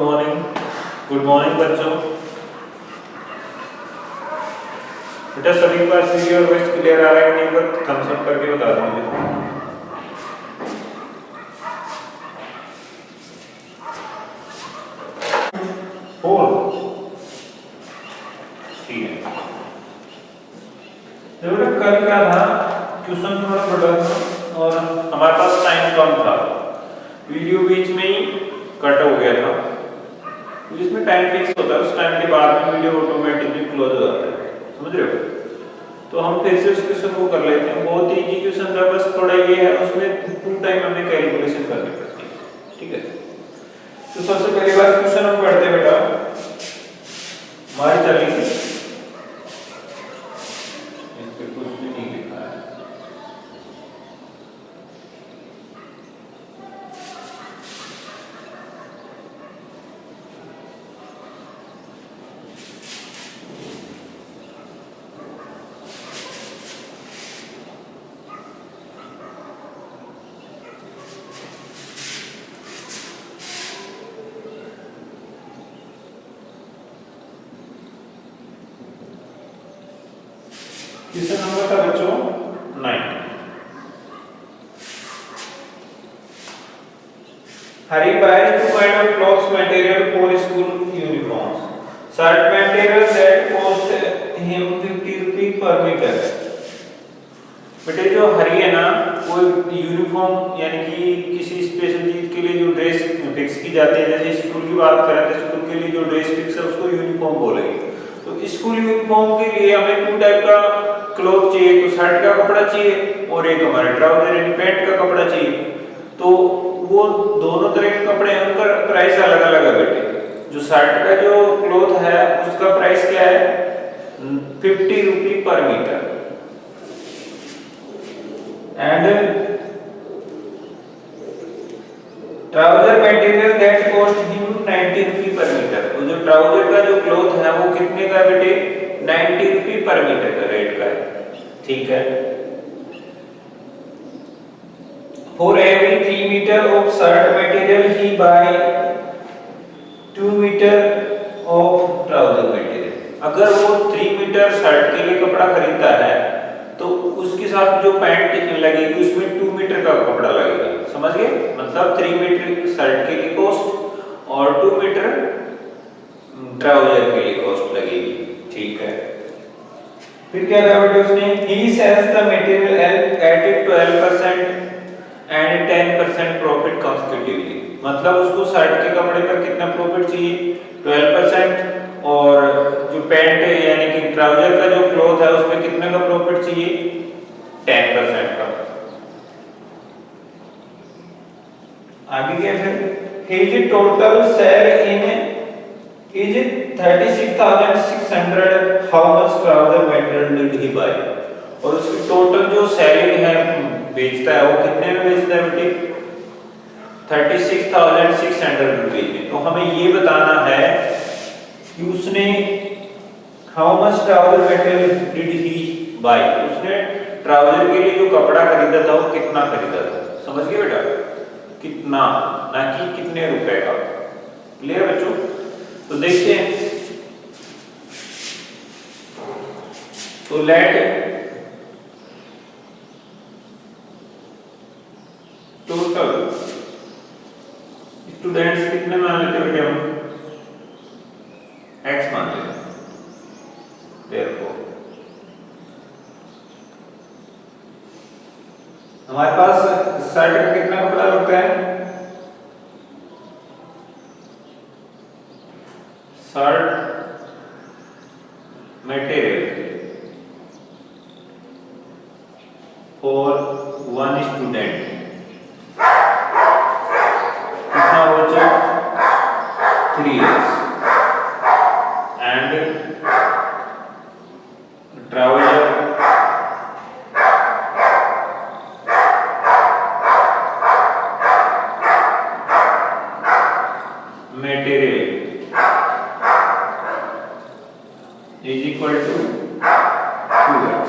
Good morning बच्चों। बेटा सभी के पास वीडियो और वॉइस क्लियर आ रहा है कि नहीं, पर थम्स अप करके बता दो मुझे। ठीक है। तो बेटा कल क्या था, ट्यूशन थोड़ा बड़ा था और हमारे पास टाइम कम था, वीडियो बीच में ही कट हो गया था। जिसमें टाइम फिक्स होता है उस टाइम के बाद में वीडियो ऑटोमेटिकली क्लोज हो जाता है, समझ रहे हो। तो हम फिर से उस क्वेश्चन को कर लेते हैं। बहुत ही इजी क्वेश्चन था, बस थोड़ा ये है उसमें 2 टाइम हमें कैलकुलेशन करनी पड़ती है, ठीक है। तो सबसे पहली बार क्वेश्चन हम पढ़ते हैं बेटा, हमारी चलेंगे इस पे कुछ भी नहीं लिखा है। क्वेश्चन नंबर था बच्चों 9। Hari buys 2 kind of clothes material for school uniforms. Shirt material that cost him 50 rupees per meter. बेटे जो हरी है ना, वो यूनिफॉर्म यानी कि किसी स्पेशल चीज के लिए जो ड्रेस फिक्स की जाती है, जैसे स्कूल की बात करें तो स्कूल के लिए जो ड्रेस फिक्स है उसको यूनिफॉर्म बोलेंगे। तो स्कूल यूनिफॉर्म के लिए हमें 2 टाइप का क्लॉथ चाहिए, तो शर्ट का कपड़ा चाहिए और एक हमारे ट्राउजर यानी पैंट का कपड़ा चाहिए। तो वो दोनों तरह के कपड़े हैं, उनका प्राइस अलग अलग है बेटे। जो शर्ट का जो क्लॉथ है उसका प्राइस क्या है, 50 rupee per metre. And trouser material that cost him 90 rupee per metre. तो जो ट्राउजर का जो क्लॉथ है वो कितने का बेटे, 90 रुपी पर मीटर का रेट का है, ठीक है। For every 3 meter of shirt material he buy 2 meter of trouser material। अगर वो 3 मीटर शर्ट के लिए कपड़ा खरीदता है तो उसके साथ जो पैंट लगेगी उसमें 2 मीटर का कपड़ा लगेगा, समझ गए। मतलब 3 मीटर शर्ट के लिए कॉस्ट और 2 मीटर ट्राउजर के लिए कॉस्ट लगेगी, ठीक है। फिर क्या कहा बेटे उसने, he sells the material at 12% and 10% profit consecutively. मतलब उसको शर्ट के कपड़े पर कितना प्रॉफिट चाहिए, 12%, और जो पैंट यानी कि ट्राउजर का जो क्लॉथ है उसमें कितने का प्रॉफिट चाहिए, 10% का। आगे क्या है, his total share in is 36,600, how much trouser material did he buy। और उसकी टोटल जो सेलिंग है, बेचता है, वो कितने में बेचता है बेटे, 36,600 रुपीज में। तो हमें ये बताना है कि उसने how much trouser material did he buy, उसने ट्राउजर के लिए जो कपड़ा खरीदा था वो कितना खरीदा था, समझ गए बेटा, कितना, ना कि कितने रुपए का। क्लियर बच्चों। तो देखते हैं, तो लेट टोटल स्टूडेंट्स कितने मान लेते बेटे, हम x मान लेते हैं। देखो हमारे पास शर्ट का कितना कपड़ा लगता है, शर्ट मटेरियल फॉर 1 स्टूडेंट कितना बचा, 3 years, and trouser material is equal to 2x।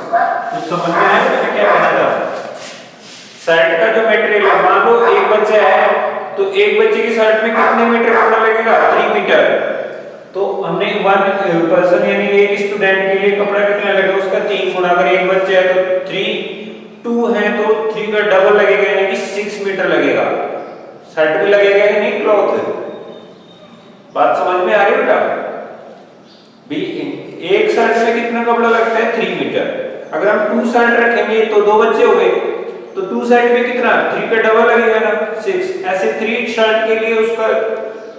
तो समझ में आया मैंने क्या कहना था। शर्ट का जो मटेरियल है, मान लो एक बच्चा है तो एक बच्चे की शर्ट में कितने मीटर कपड़ा लगेगा, 3 मीटर, तो हमने वन पर्सन यानी एक स्टूडेंट के लिए कपड़ा कितना लगेगा उसका 3 गुना। अगर एक बच्चा है तो 3, 2 है तो 3 का डबल लगेगा यानी कि 6 मीटर लगेगा। शर्ट भी लगेगा या नहीं क्लॉथ, बात समझ में आ रही है बेटा? भी एक शर्ट में कितना कपड़ा लगता है 3 मीटर। अगर हम 2 शर्ट रखेंगे तो 2 बच्चे हो गए, तो 2 शर्ट में कितना 3 का डबल लगेगा ना 6। ऐसे 3 शर्ट के लिए उसका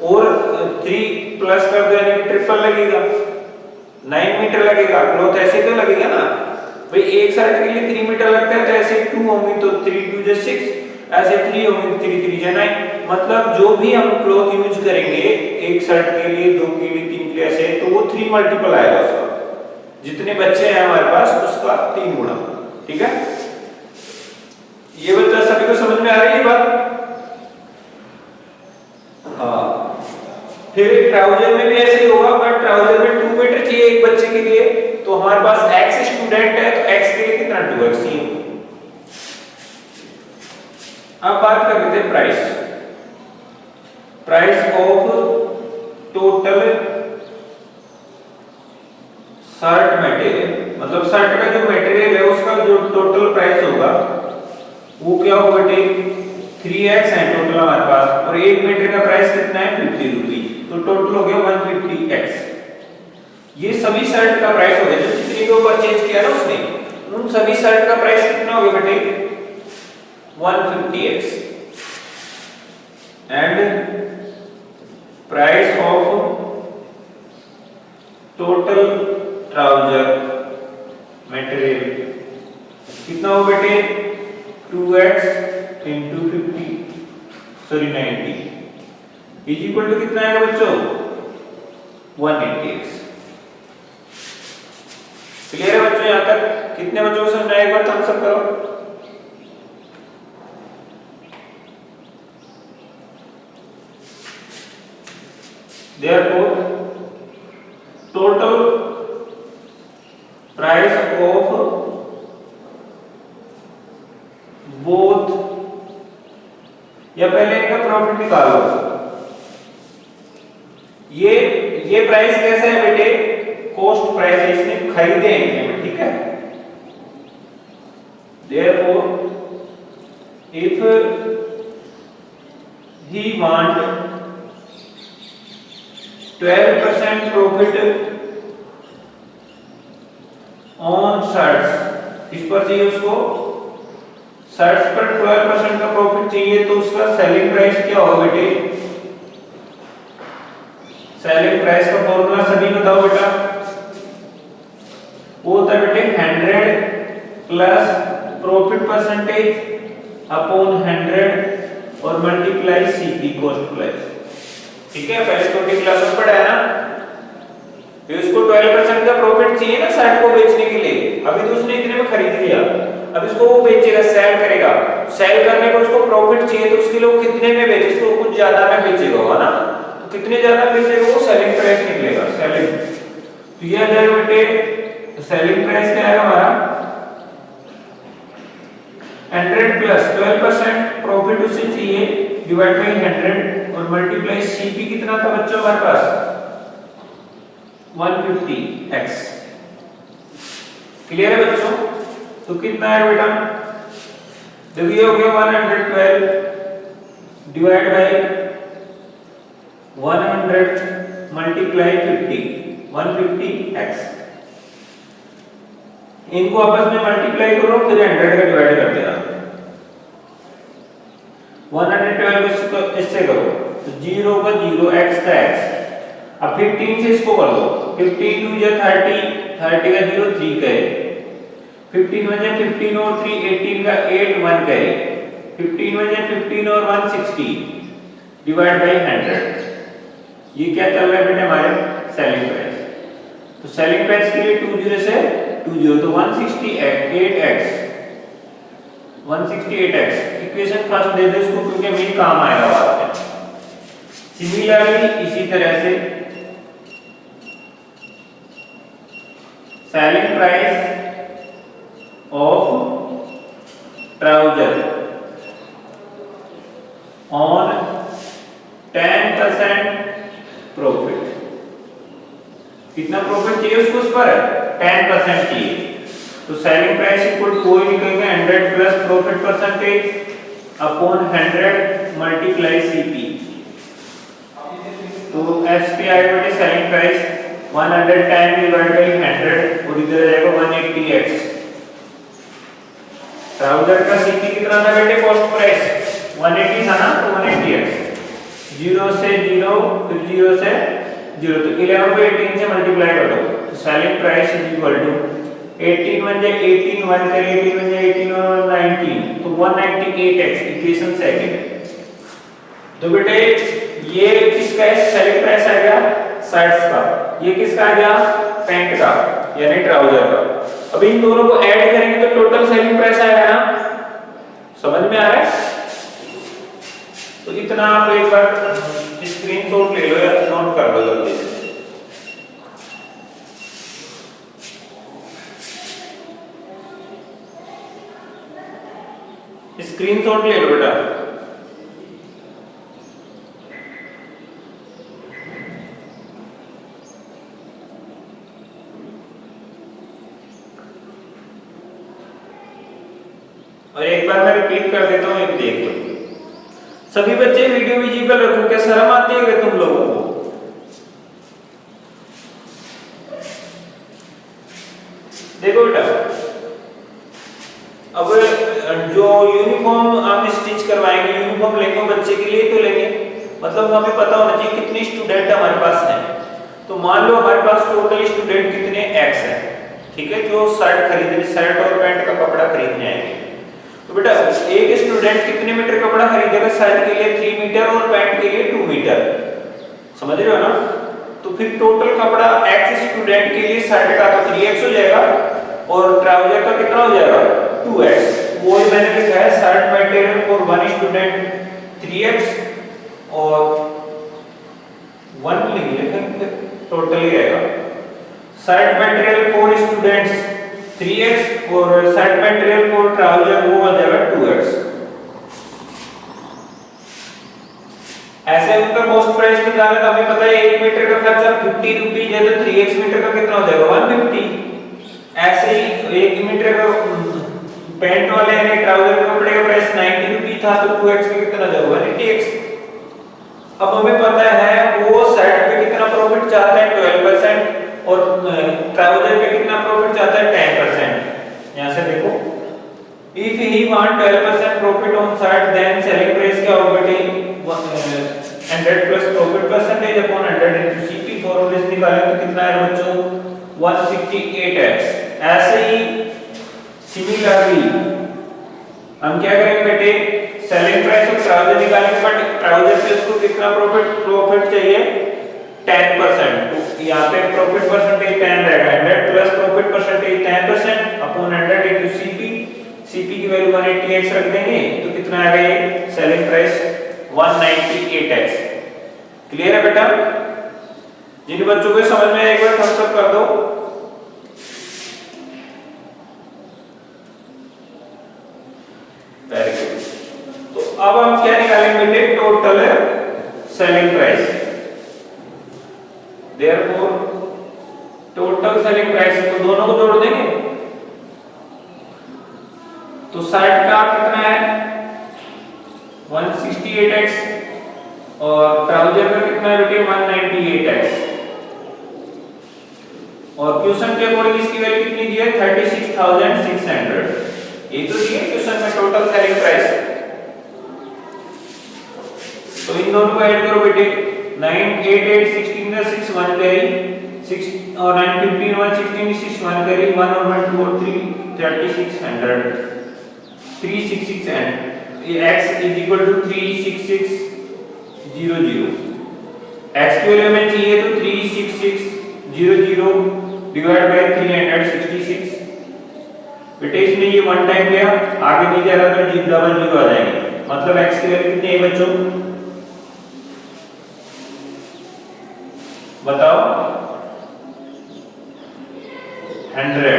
और 3 प्लस कर दो यानी कि ट्रिपल लगेगा, 9 मीटर लगेगा। क्लॉथ ऐसे तो लगेगा ना भाई, एक शर्ट के लिए 3 मीटर लगता है तो ऐसे 2 होंगी तो 3 2 जा 6, ऐसे 3 होंगी तो 3 3 जा 9। मतलब जो भी हम क्लॉथ यूज करेंगे एक शर्ट के लिए, 2 के लिए, 3 के लिए ऐसे, तो वो 3 मल्टीपल आएगा उसका। जितने बच्चे हैं हमारे पास उसका 3 गुना। ठीक है, ये बच्चा सभी को समझ में आ रही है बात? हाँ, फिर ट्राउजर में भी ऐसे ही होगा, पर ट्राउजर में 2 मीटर चाहिए एक बच्चे के लिए, तो हमारे पास x स्टूडेंट है तो x के लिए कितना 2x ही। अब बात कर लेते हैं price of total shirt material. मतलब शर्ट का जो मटेरियल है उसका जो टोटल प्राइस होगा वो क्या होगा बेटे 3x है टोटल हमारे पास, और 1 मीटर का प्राइस कितना है 50 रुपीज, तो टोटल हो गया 150x। ये सभी शर्ट का प्राइस हो गया जो जितने को परचेज किया ना उसने, उन सभी शर्ट का प्राइस कितना हो गया बेटे 150x। And price of total trouser material कितना हो बेटे 2x into 50 sorry 90 is equal to कितना आएगा बच्चों 180x। क्लियर है बच्चों? यहां तक कितने बच्चों को समझ आया? एक बार थम्स अप करो। Therefore, total price of both, या पहले इनका प्रॉफिट निकालो। ये प्राइस कैसा है बेटे कॉस्ट प्राइस है, इसने खरीदे हैं, ठीक है। Therefore, if he want 12% profit on shirts, इस पर चाहिए उसको शर्ट्स पर 12% का प्रॉफिट चाहिए, तो उसका सेलिंग प्राइस क्या होगा बेटे? सेलिंग प्राइस का फॉर्मूला सभी बताओ बेटा। वो होता है बेटे 100 प्लस प्रॉफिट परसेंटेज अपॉन 100 और मल्टीप्लाई सीपी कॉस्ट प्राइस। ठीक है, पहले छोटी क्लास में पढ़ा है ना। फिर उसको 12% का प्रॉफिट चाहिए ना शर्ट को बेचने के लिए। अभी तो उसने इतने में खरीद लिया, अब इसको वो बेचेगा, सेल करेगा। सेल करने पर उसको प्रॉफिट चाहिए, तो उसके लिए कितने में बेचे? इसको कुछ ज्यादा में बेचेगा, है ना। तो कितने ज्यादा बेचेगा वो सेलिंग प्राइस निकलेगा, सेलिंग। तो ये आ जाएगा बेटे, तो सेलिंग प्राइस क्या आएगा हमारा 100 प्लस 12% प्रॉफिट उसे चाहिए डिवाइड बाय 100 और मल्टीप्लाई सीपी कितना था बच्चों हमारे पास 150x। क्लियर है बच्चों? तो कितना है बेटा, देखिए हो गया 112 डिवाइड बाय 100 मल्टीप्लाई 50 150x। इनको आपस में मल्टीप्लाई करो, फिर 100 का डिवाइड कर देना। 112 को इससे करो तो 0 का 0 x का x। अब 15 से इसको कर दो, 15 2 या 30 30 का 0 3 का है, 15 वजह 15 और 3 18 का 8 1 का है, 15 वजह 15 और 1 60 डिवाइड बाय 100। ये क्या चल रहा है बेटे हमारे सेलिंग प्राइस। तो सेलिंग प्राइस के लिए 20 से 20 तो 168x 168x। Equation first they दो इसको क्योंकि मेन काम आएगा बाद में। सिमिलरली इसी तरह से selling price of trouser on 10% profit. कितना प्रॉफिट चाहिए उसको उस पर 10% चाहिए, तो सेलिंग प्राइस इक्वल टू वही निकलेगा 100 plus profit percentage upon 100 multiply CP. तो एसपी आएगा बेटे सेलिंग प्राइस 110 डिवाइड बाय 100 और इधर जाएगा 180x। ट्राउजर का सीपी कितना था बेटे कॉस्ट प्राइस 180 था ना, तो 180x 0 से 0 फिर 0 से 0, तो 11 को 18 से मल्टीप्लाई कर दो, तो selling price is equal to 18 1 जे 18 1 करे 18 1 जे 18 और 19, तो 198x इक्वेशन सेकंड। तो बेटे ये किसका है सेलिंग प्राइस आ गया शर्ट्स का, ये किसका आ गया पैंट का यानी ट्राउजर का। अब इन दोनों को ऐड करेंगे तो टोटल सेलिंग प्राइस आएगा ना, समझ में आ रहा है? तो इतना आप एक बार स्क्रीनशॉट ले लो या नोट कर लो जल्दी से। स्क्रीनशॉट ले लो बेटा। और एक बार मैं रिपीट कर देता हूं, एक देख लो। सभी बच्चे वीडियो विजिबल रखो, क्या शर्म आती है तुम लोगों को? देखो बेटा, अब जो यूनिफॉर्म हम स्टिच करवाएंगे, यूनिफॉर्म लेंगे बच्चे के लिए तो लेंगे, मतलब हमें पता होना चाहिए कितने स्टूडेंट हमारे पास हैं। तो मान लो हमारे पास टोटल स्टूडेंट कितने x हैं, ठीक है, जो शर्ट खरीदने, शर्ट और पैंट का कपड़ा खरीदने आएंगे। तो बेटा एक स्टूडेंट कितने मीटर कपड़ा खरीदेगा? शर्ट के लिए 3 मीटर और पैंट के लिए 2 मीटर, समझ रहे हो ना? तो फिर टोटल कपड़ा x स्टूडेंट के लिए शर्ट का तो 3x हो जाएगा और ट्राउजर का कितना हो जाएगा 2x। वो ही मैंने लिखा है shirt material for 1 student 3x और 1 लिख लेंगे, टोटल ही रहेगा shirt material for students 3x और शर्ट मटेरियल फॉर ट्राउजर वो हो जाएगा 2x। ऐसे उनका कॉस्ट प्राइस निकालना, तो हमें पता है 1 मीटर का खर्चा 50 रुपीस है, तो 3x मीटर का कितना हो जाएगा 150। ऐसे ही 1 मीटर का पैंट वाले यानी ट्राउजर का कपड़े का प्राइस 90 रुपीस था, तो 2x का कितना हो जाएगा 180x। अब हमें पता है वो शर्ट पे कितना प्रॉफिट चाहता है 12% और ट्राउजर पे कितना प्रॉफिट चाहता है 10%। यहां से देखो, if he want 12% profit on shirt then selling price क्या होगा बेटे 100 plus profit percentage upon 100 into CP. Formula निकालें तो कितना है बच्चों 168x। ऐसे ही सिमिलरली हम क्या करेंगे बेटे सेलिंग प्राइस ऑफ ट्राउजर निकालेंगे, बट ट्राउजर पे उसको कितना प्रॉफिट चाहिए 10%, तो यहाँ पे प्रॉफिट परसेंटेज 10 रहेगा, 100 plus profit percentage 10% upon 100 into CP. CP की वैल्यू 180x रख देंगे तो कितना आएगा ये सेलिंग प्राइस 198x। क्लियर है बेटा? जिन बच्चों को समझ में एक बार थम्स अप कर दो। Very good. तो अब हम क्या निकालेंगे बेटे total selling price. Therefore total selling price को दोनों को जोड़ देंगे, तो शर्ट का कितना है 168x और ट्राउजर का कितना है बेटे 198x और क्वेश्चन के अकॉर्डिंग इसकी वैल्यू कितनी दी है 36,600। ये तो दी है क्वेश्चन में टोटल सेलिंग प्राइस। तो इन दोनों को ऐड करो बेटे 9 8 8 16 का 6 1 कैरी 6 और 9 15 1 16 6 1 कैरी 1 और 1 2 और 3 3600 366 and x is equal to 36600। x की वैल्यू हमें चाहिए तो 36600 डिवाइड बाय 366। बेटे इसमें ये 1 टाइम गया, आगे नहीं जा रहा तो डबल जीरो आ जाएंगे, मतलब x की वैल्यू कितनी है बच्चों बताओ 100।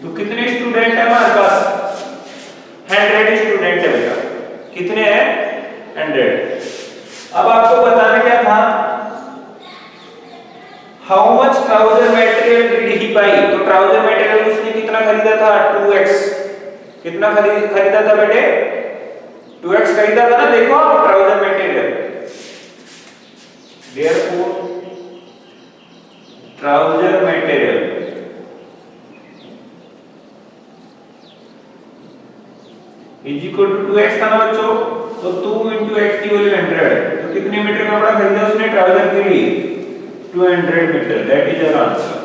तो कितने स्टूडेंट है हमारे पास 100 स्टूडेंट है बेटा, कितने हैं 100। अब आपको बताना क्या था how much trouser material did he by, तो ट्राउजर मटेरियल उसने कितना खरीदा था 2x, कितना खरीदा था बेटे 2x खरीदा था ना, देखो trouser material, therefore trouser material is equal to 2x था ना बच्चों, तो 2 into x की वैल्यू 100, तो कितने मीटर कपड़ा खरीदा उसने ट्राउजर के लिए 200 metre, that is our answer.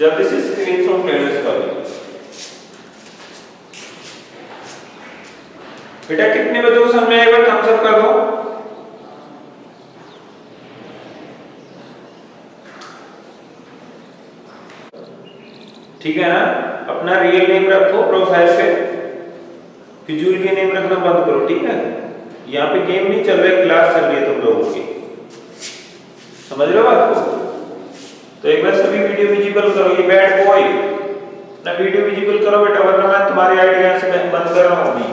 जब दिस इज स्क्रीनशॉट ले लो इसका बेटा, कितने बच्चों को समझ में आएगा थम्स अप कर दो। ठीक है ना, अपना रियल नेम रखो प्रोफाइल पे, फिजूल के नेम रखना बंद करो, ठीक है। यहाँ पे गेम नहीं चल रहा है, क्लास चल रही है तुम लोगों की, समझ रहे हो बात को। तो एक बार सभी वीडियो विजिबल करो, ये बैड बॉय ना वीडियो विजिबल करो बेटा, वरना मैं तुम्हारी आईडी यहाँ से बंद कर रहा हूँ अभी।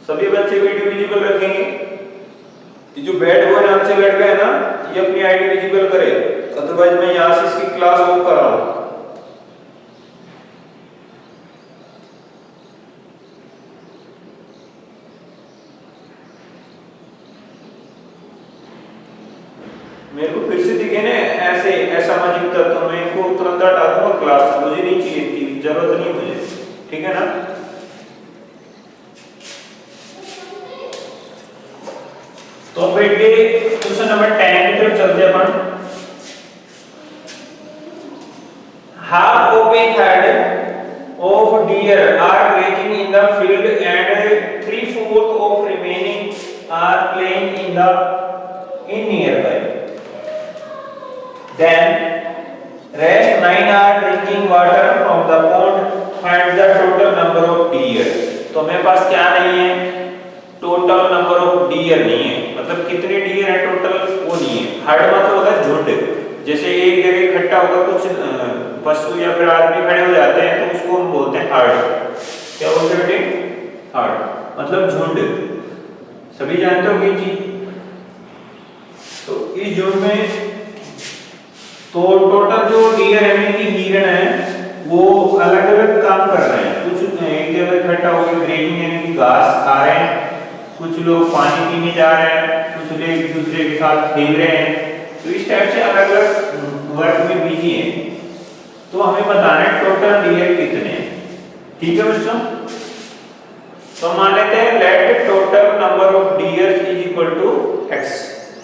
सभी बच्चे वीडियो विजिबल रखेंगे, ये जो बैड बॉय नाम से लड़का है ना, ये अपनी आईडी विजिबल करे, अदरवाइज मैं यहाँ से इसकी क्लास ऑफ कर रहा हूँ। मेरे को फिर से दिखे ना ऐसे ऐसा मजिक करता हूँ, मैं इनको तुरंत हटा दूंगा क्लास, मुझे नहीं चाहिए इनकी, जरूरत नहीं मुझे, ठीक है ना। तो बेटे क्वेश्चन नंबर 10 की तरफ चलते हैं अपन। Half of a herd of deer are grazing in the field and 3/4 of remaining are playing in nearby. Then rest 9 are drinking water from the pond. Find the total number of deer. तो मेरे पास क्या नहीं है, total number of dear नहीं है, मतलब कितने dear है टोटल वो नहीं है। हर्ड मतलब होता है झुंड, जैसे एक जगह इकट्ठा होकर कुछ पशु या फिर आदमी खड़े हो जाते हैं तो उसको हम बोलते हैं हर्ड। क्या बोलते हैं बेटे, हर्ड मतलब झुंड, सभी जानते हो ये चीज। तो इस झुंड में तो टोटल जो डियर है यानी कि हिरण है वो अलग अलग काम कर रहे हैं, कुछ एक जगह इकट्ठा होकर ग्रेजिंग यानी कि घास खा रहे हैं, कुछ लोग पानी पीने जा रहे हैं, कुछ लोग एक दूसरे के साथ खेल रहे हैं, तो इस टाइप से अलग अलग वर्क में बिजी हैं। तो हमें बताना है टोटल डियर कितने हैं, ठीक है बच्चों। तो मान लेते हैं let total number of deer is equal to x,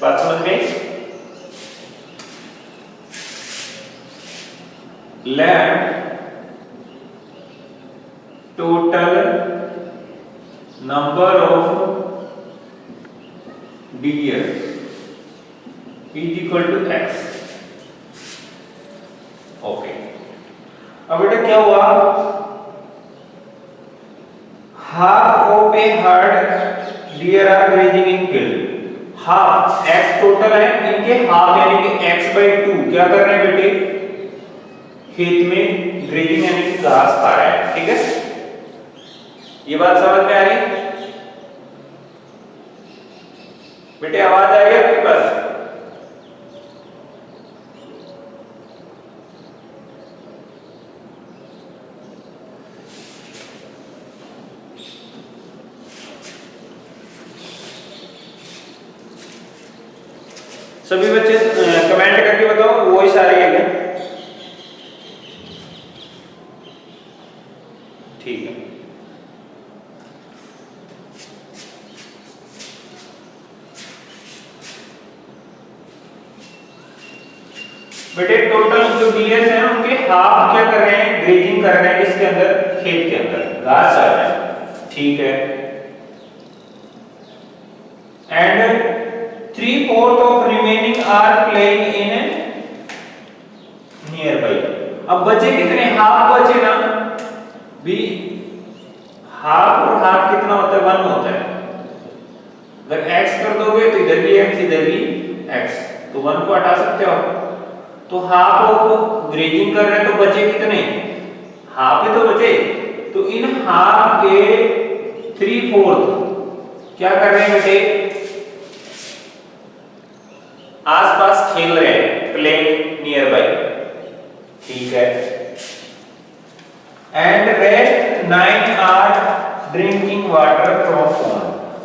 बात समझ में। Let total number of deer is equal to x। Okay, अब बेटा क्या हुआ, half of a herd deer are grazing in field, half x टोटल है, इनके हाफ यानी कि x/2 क्या कर रहे हैं बेटे, खेत में ग्रेजिंग यानी कि घास खा रहे हैं, ठीक है। ये बात समझ में आ रही बेटे, आवाज आ रही है आपके पास। सभी बच्चे कमेंट करके बताओ वॉइस आ रही है क्या, ठीक है। बेटे टोटल जो डियर्स हैं उनके हाफ क्या कर रहे हैं, ग्रेजिंग कर रहे हैं, इसके अंदर खेत के अंदर घास चल रहा है, ठीक है। And 3/4 of remaining are playing in nearby. अब बचे कितने, हाफ बचे ना भी, हाफ और हाफ कितना होता है, 1 होता है। अगर x कर दोगे तो इधर भी x इधर भी x, तो 1 को हटा सकते हो। तो हाफ ऑफ ग्रेजिंग कर रहे हैं तो बचे कितने, हाफ ही तो बचे, तो इन हाफ के 3/4 क्या कर रहे हैं बेटे, आसपास खेल रहे हैं, प्लेइंग नियर बाय, ठीक है। And rest 9 are drinking water from pond,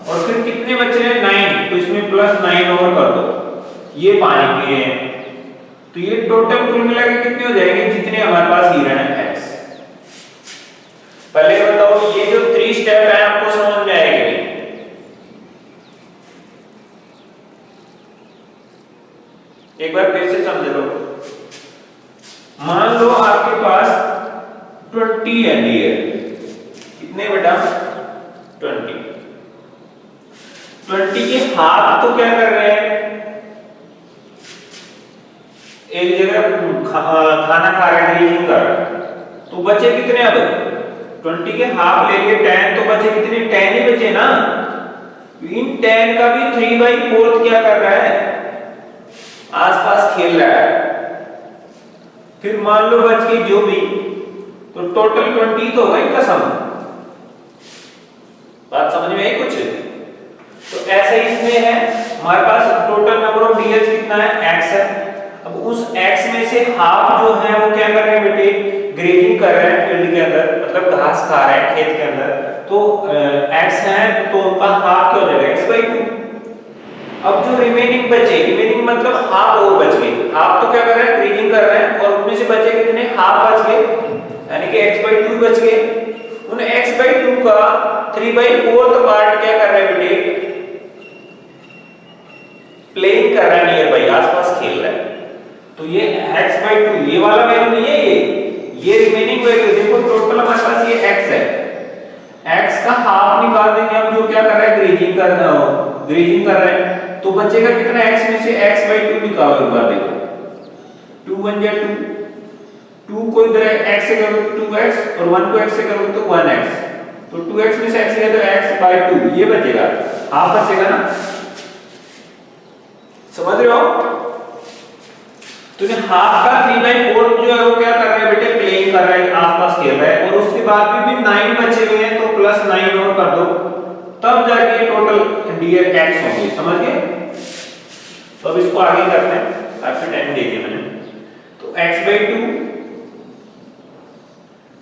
और फिर कितने बचे हैं 9, तो इसमें +9 और कर दो, ये पानी पी रहे हैं, तो ये टोटल कुल मिला के कितने हो जाएंगे, जितने हमारे पास हिरण है x। पहले बताओ ये जो 3 स्टेप है आपको समझ में आएगा नहीं? एक बार फिर से समझ लो। मान लो आपके पास 20 एमबी है, कितने बेटा 20 के हाथ तो क्या कर रहे हैं, एक जगह खाना खा रहे हैं, रीडिंग कर रहे हैं, तो बचे कितने, अब 20 के हाफ ले लिए 10, तो बचे कितने 10 ही बचे ना। इन 10 का भी 3/4 क्या कर रहा है, आसपास खेल रहा है। फिर मान लो बच गई जो भी, तो टोटल 20 तो होगा इनका सम। बात समझ में आई कुछ? तो ऐसा ही इसमें है, हमारे पास टोटल नंबर ऑफ डियर्स कितना है, x है। अब उस x में से हाफ जो है वो क्या कर रहे हैं बेटे, ग्रेजिंग कर रहे हैं फील्ड के अंदर, मतलब घास खा रहे हैं खेत के अंदर, तो x है तो उनका हाफ क्या हो जाएगा, x/2। अब जो रिमेनिंग बचे, रिमेनिंग मतलब हाफ और बच गए, हाफ तो क्या कर रहे हैं, ग्रेजिंग कर रहे हैं, और उनमें से बचे कितने, हाफ बच गए, यानी कि x/2 बच गए। उन x/2 का 3/4 पार्ट क्या कर रहे हैं बेटे, प्लेइंग कर रहा है नियर बाई, आसपास खेल रहा है। तो ये x/2 ये वाला वैल्यू नहीं है, ये रिमेनिंग वैल्यू, देखो टोटल हमारे पास ये x है, x का हाफ निकाल देंगे हम, जो क्या कर रहा है, ग्रेजिंग कर रहा है, तो बचेगा कितना, x में से x/2 निकालो एक बार, देखो 2 1 2, 2 को इधर x से करो तो 2x, और 1 को x से करो तो 1x, तो 2x में से x गया तो x/2, ये बचेगा, हाफ बचेगा ना, समझ रहे हो? तो ये हाफ का 3/4 जो है वो क्या कर रहा है बेटे, प्लेइंग कर रहा है, आसपास खेल रहा है, और उसके बाद भी 9 बचे हुए हैं, तो +9 और कर दो, तब जाके टोटल डियर x होंगे, समझ गए? तो अब इसको आगे करते हैं, काफी टाइम दे दिया मैंने। तो x/2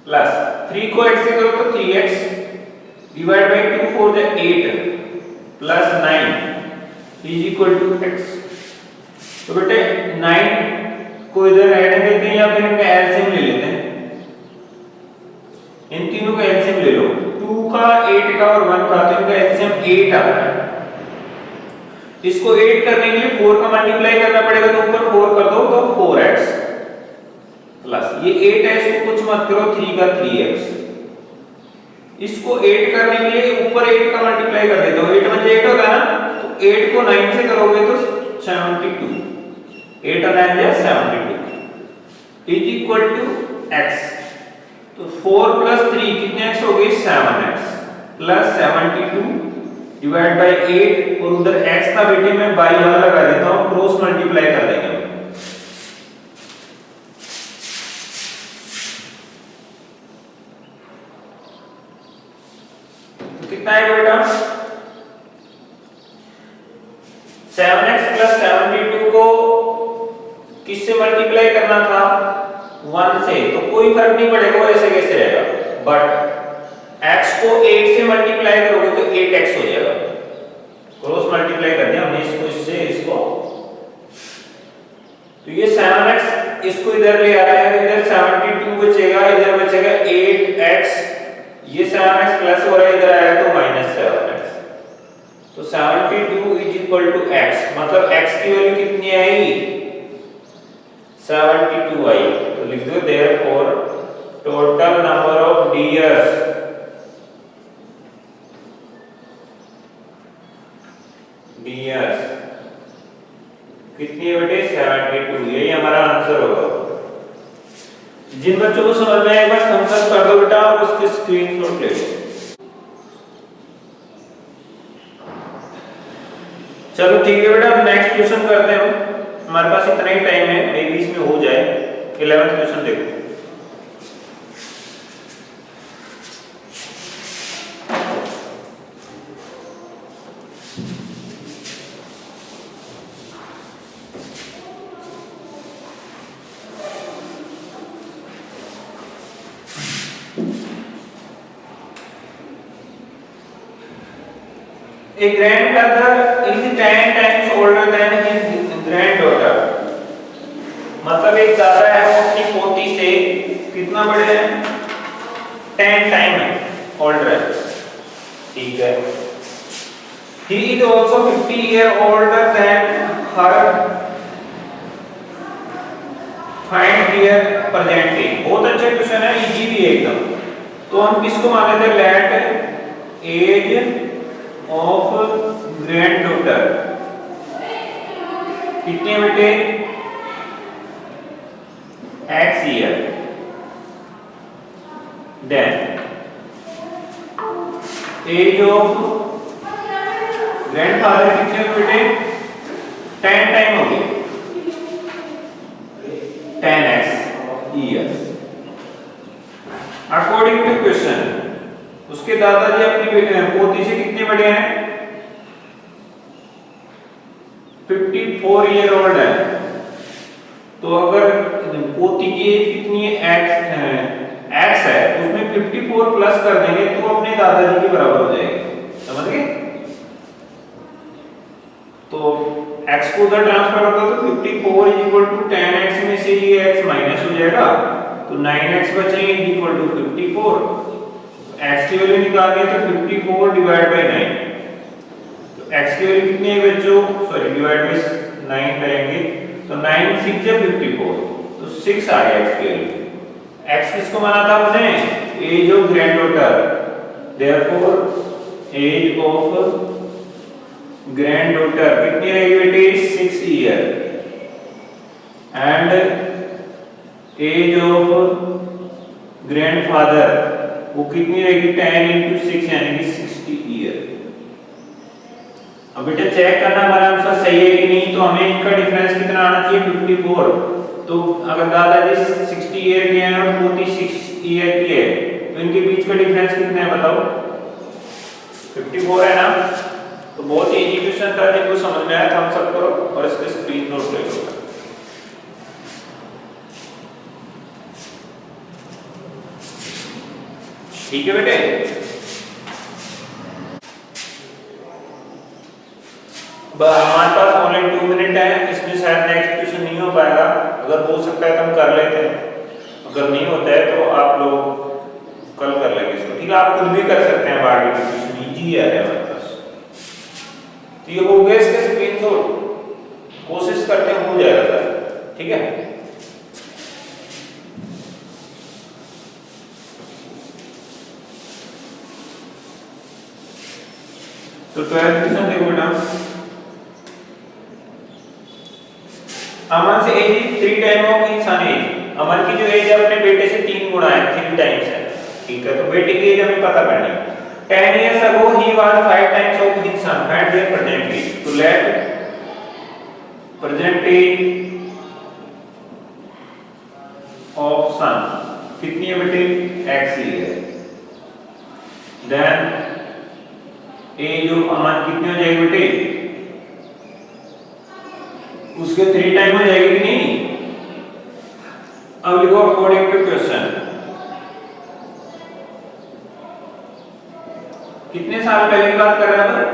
प्लस 3 को x से करो तो 3x divide by 2 4 = 8 plus 9 = x। तो बेटे 9 को इधर रहने देते हैं या फिर इनका एलसीएम ले लेते हैं, इन तीनों का एलसीएम ले लो, 2 का 8 का और 1 का, तो इनका एलसीएम 8 आ रहा है। इसको 8 करने के लिए 4 का मल्टीप्लाई करना पड़ेगा, तो ऊपर 4 कर दो तो 4x प्लस ये 8 है, इसको कुछ मत करो, 3 का 3x। इसको 8 करने के लिए ऊपर 8 का मल्टीप्लाई कर देते हो, 8 में 8 होगा ना, तो 8 को 9 से करोगे तो 72, 8 और 9 = 72 = x। तो 4 + 3 कितने x हो गए, 7x प्लस 72 डिवाइड बाय 8, और उधर x था बेटे मैं बाई वाला लगा देता हूं, क्रॉस मल्टीप्लाई कर देंगे। तो कितना आएगा बेटा, 7x + 72 को किससे मल्टीप्लाई करना था, 1 से, तो कोई फर्क नहीं पड़ेगा, वो ऐसे कैसे रहेगा, बट x को 8 से मल्टीप्लाई करोगे तो 8x हो जाएगा, क्रॉस मल्टीप्लाई कर दिया हमने इसको इससे इसको, तो ये 7x इसको इधर ले आते हैं, इधर 72 बचेगा, इधर बचेगा 8x, ये 7x प्लस हो रहा है, इधर आएगा तो -7x, तो 72 = x, मतलब x की वैल्यू कितनी आई, 72 आई। तो लिख दो therefore total number of deers कितनी है बेटे, 72, यही हमारा आंसर होगा। जिन बच्चों को समझ में आए एक बार थम्स अप कर दो बेटा, और उसके स्क्रीनशॉट ले लो। चलो ठीक है बेटा, नेक्स्ट क्वेश्चन करते हैं हम, हमारे पास इतना ही टाइम है, मे बी इसमें हो जाए। 11वां क्वेश्चन देखो। A grandfather is 10 times older than his granddaughter. मतलब एक दादा है वो अपनी पोती से कितना बड़े है? 10 टाइम older है, ठीक है। He is also 50 years older than her. Find their present age. बहुत अच्छा क्वेश्चन है, इजी भी है एकदम। तो हम किसको माने थे? लेट एज ऑफ ग्रैंडडॉटर कितने बेटे? x year. Then age of grandfather कितने बेटे? 10 टाइम हो गए, 10x year. According to question उसके दादाजी अपनी पोती से कितने बड़े हैं? 54 ईयर ओल्ड है। तो अगर पोती की एज कितनी है? x है, उसमें 54 प्लस कर देंगे तो अपने दादाजी के बराबर हो जाएगी, समझ गए? तो x को उधर ट्रांसफर होगा तो 54 इज इक्वल टू 10x में से ये x माइनस हो जाएगा तो 9x बचेंगे इक्वल टू 54। x की वैल्यू निकालनी है तो 54 डिवाइड बाय 9। तो x की वैल्यू कितनी है बच्चों? सॉरी डिवाइड बाय 9 करेंगे तो 9 6 या 54 तो 6 आ गया x की वैल्यू। x किसको माना था हमने? Age of granddaughter. Therefore age of granddaughter कितनी रहेगी बेटे? 6 year. And age of grandfather वो कितनी रहेगी? 10 into 6 यानी कि 60 ईयर। अब बेटा चेक करना हमारा आंसर सही है कि नहीं, तो हमें इनका डिफरेंस कितना आना चाहिए? 54। तो अगर दादाजी 60 ईयर के हैं और पोती 6 ईयर की है तो इनके बीच का डिफरेंस कितना है बताओ? 54 है ना। तो बहुत ही इजी क्वेश्चन था, जिनको समझ में आया थम्स अप करो और इसके स्क्रीन नोट ले लो। ठीक है बेटे, हमारे पास ओनली 2 मिनट है, इसमें शायद नेक्स्ट क्वेश्चन नहीं हो पाएगा। अगर हो सकता है तो हम कर लेते हैं, अगर नहीं होता है तो आप लोग कल कर लेंगे इसको, ठीक है? आप खुद भी कर सकते हैं, बाद में क्वेश्चन इजी है हमारे पास। तो ये हो गया इसके स्क्रीनशॉट, कोशिश करते हैं हो जाएगा सर, ठीक है? तो 12th क्वेश्चन देखो बेटा। अमन से एज 3 टाइम ऑफ इंसान एज। अमन की जो एज है अपने बेटे से 3 गुना है, 3 टाइम्स है, ठीक है? तो बेटे की एज हमें पता करनी है। 10 years ago he was 5 times of his son, find their present age। तो let present age of son कितनी है बेटे? x है। then एज ऑफ अमन कितनी हो जाएगी बेटे? उसके 3 टाइम हो जाएगी कि नहीं? अब लिखो अकॉर्डिंग टू क्वेश्चन कितने साल पहले की बात कर रहे हैं?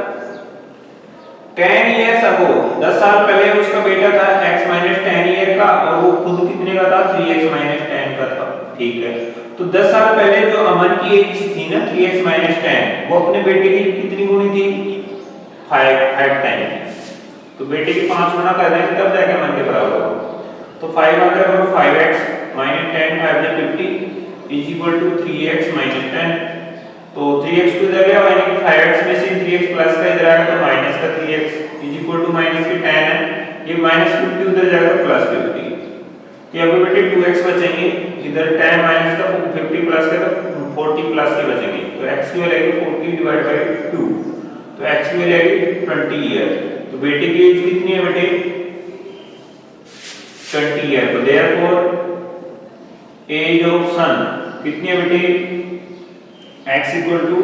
10 years ago 10 साल पहले उसका बेटा था x - 10 ईयर का और वो खुद कितने का था? 3x - 10 का था, ठीक है? तो 10 साल पहले जो अमन की एज थी ना 3x - 10, वो अपने बेटे की कितनी गुनी थी? 5 टाइम। तो बेटे की 5 गुना कर देंगे तब जाके अमन के बराबर होगा। तो 5 आता है और 5x - 10 5 = 50 is equal to 3x - 10। तो 3x को इधर ले आओ, यानी कि 5x में से 3x प्लस का इधर आएगा तो माइनस का 3x is equal to minus के 10 है, ये -50 उधर जाएगा प्लस 50। तो यहाँ पे बेटे 2x बचेंगे, इधर 10 माइनस का 50 प्लस का तो 40 प्लस के बचेंगे। तो x की वैल्यू आएगी 40 डिवाइड बाय 2, तो x की वैल्यू आएगी 20 ईयर। तो बेटे की एज कितनी है बेटे? 20 ईयर। तो देयरफॉर एज ऑफ सन कितनी है बेटे? x equal to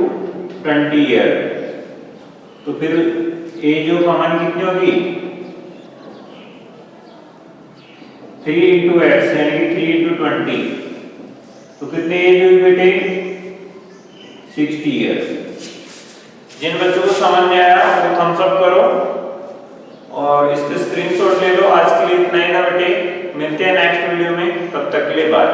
20 year. तो फिर एज ऑफ अमन कितनी होगी? 3 into x यानी कि 3 into 20। तो कितने एज हुई बेटे? 60 ईयर्स। जिन बच्चों को समझ में आया वो थम्स अप करो और इसके स्क्रीनशॉट ले लो। आज के लिए इतना ही था बेटे, मिलते हैं नेक्स्ट वीडियो में, तब तक के लिए बाय।